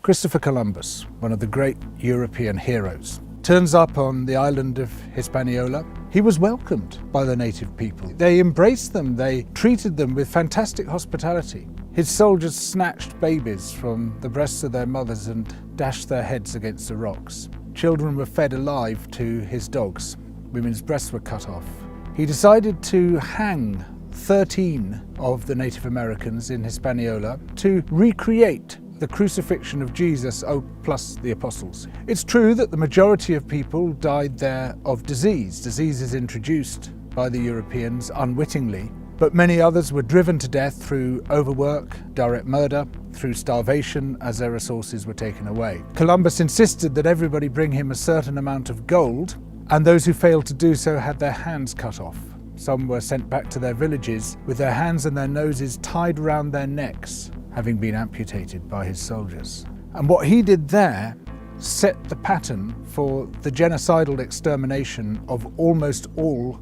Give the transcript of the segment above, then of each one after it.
Christopher Columbus, one of the great European heroes, turns up on the island of Hispaniola. He was welcomed by the native people. They embraced them, they treated them with fantastic hospitality. His soldiers snatched babies from the breasts of their mothers and dashed their heads against the rocks. Children were fed alive to his dogs. Women's breasts were cut off. He decided to hang 13 of the Native Americans in Hispaniola to recreate the crucifixion of Jesus, plus the apostles. It's true that the majority of people died there of disease. Disease is introduced by the Europeans unwittingly, but many others were driven to death through overwork, direct murder, through starvation as their resources were taken away. Columbus insisted that everybody bring him a certain amount of gold, and those who failed to do so had their hands cut off. Some were sent back to their villages with their hands and their noses tied around their necks, having been amputated by his soldiers. And what he did there set the pattern for the genocidal extermination of almost all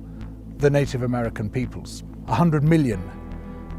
the Native American peoples. 100 million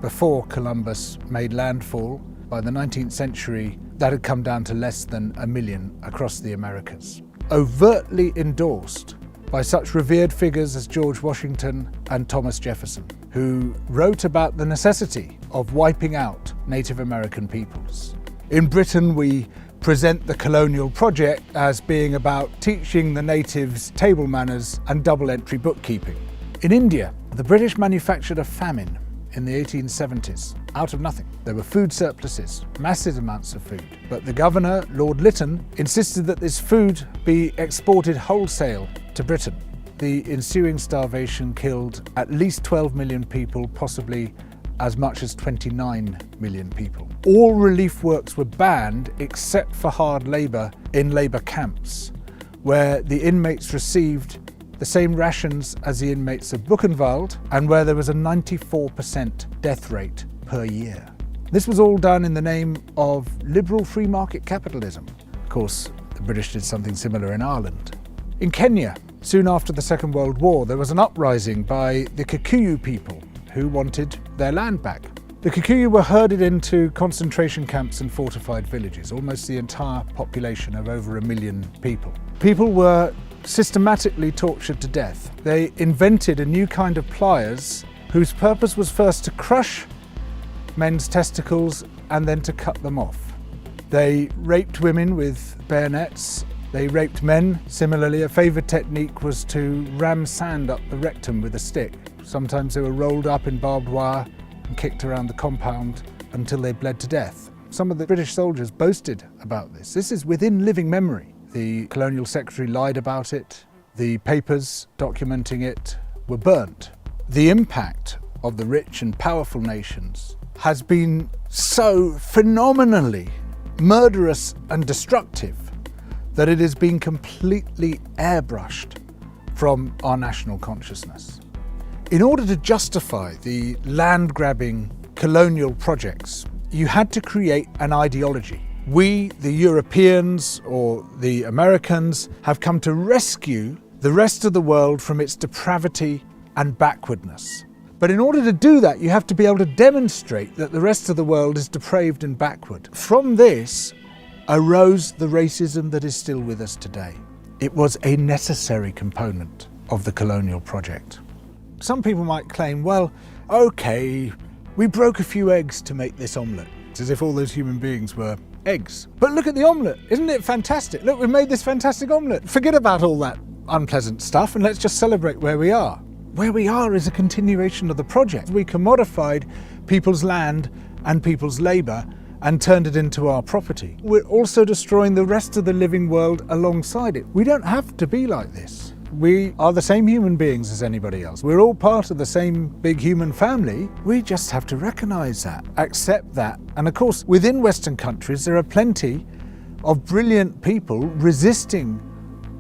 before Columbus made landfall. By the 19th century, that had come down to less than 1 million across the Americas. Overtly endorsed by such revered figures as George Washington and Thomas Jefferson, who wrote about the necessity of wiping out Native American peoples. In Britain, we present the colonial project as being about teaching the natives table manners and double-entry bookkeeping. In India, the British manufactured a famine in the 1870s, out of nothing. There were food surpluses, massive amounts of food, but the governor, Lord Lytton, insisted that this food be exported wholesale to Britain. The ensuing starvation killed at least 12 million people, possibly as much as 29 million people. All relief works were banned except for hard labour in labour camps, where the inmates received the same rations as the inmates of Buchenwald, and where there was a 94% death rate per year. This was all done in the name of liberal free market capitalism. Of course, the British did something similar in Ireland. In Kenya, soon after the Second World War, there was an uprising by the Kikuyu people who wanted their land back. The Kikuyu were herded into concentration camps and fortified villages, almost the entire population of over 1 million people. People were systematically tortured to death. They invented a new kind of pliers whose purpose was first to crush men's testicles and then to cut them off. They raped women with bayonets. They raped men. Similarly, a favoured technique was to ram sand up the rectum with a stick. Sometimes they were rolled up in barbed wire and kicked around the compound until they bled to death. Some of the British soldiers boasted about this. This is within living memory. The colonial secretary lied about it. The papers documenting it were burnt. The impact of the rich and powerful nations has been so phenomenally murderous and destructive that it has been completely airbrushed from our national consciousness. In order to justify the land-grabbing colonial projects, you had to create an ideology. We, the Europeans or the Americans, have come to rescue the rest of the world from its depravity and backwardness. But in order to do that, you have to be able to demonstrate that the rest of the world is depraved and backward. From this arose the racism that is still with us today. It was a necessary component of the colonial project. Some people might claim, well, okay, we broke a few eggs to make this omelette, as if all those human beings were eggs. But look at the omelette, isn't it fantastic? Look, we've made this fantastic omelette. Forget about all that unpleasant stuff and let's just celebrate where we are. Where we are is a continuation of the project. We commodified people's land and people's labour and turned it into our property. We're also destroying the rest of the living world alongside it. We don't have to be like this. We are the same human beings as anybody else. We're all part of the same big human family. We just have to recognise that, accept that. And of course, within Western countries, there are plenty of brilliant people resisting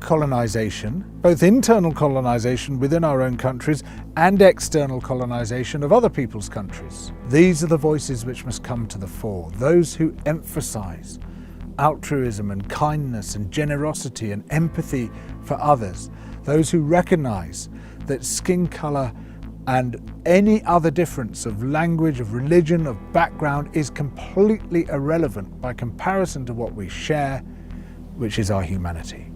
colonisation, both internal colonisation within our own countries and external colonisation of other people's countries. These are the voices which must come to the fore, those who emphasise altruism and kindness and generosity and empathy for others, those who recognise that skin colour And any other difference of language, of religion, of background is completely irrelevant by comparison to what we share, which is our humanity.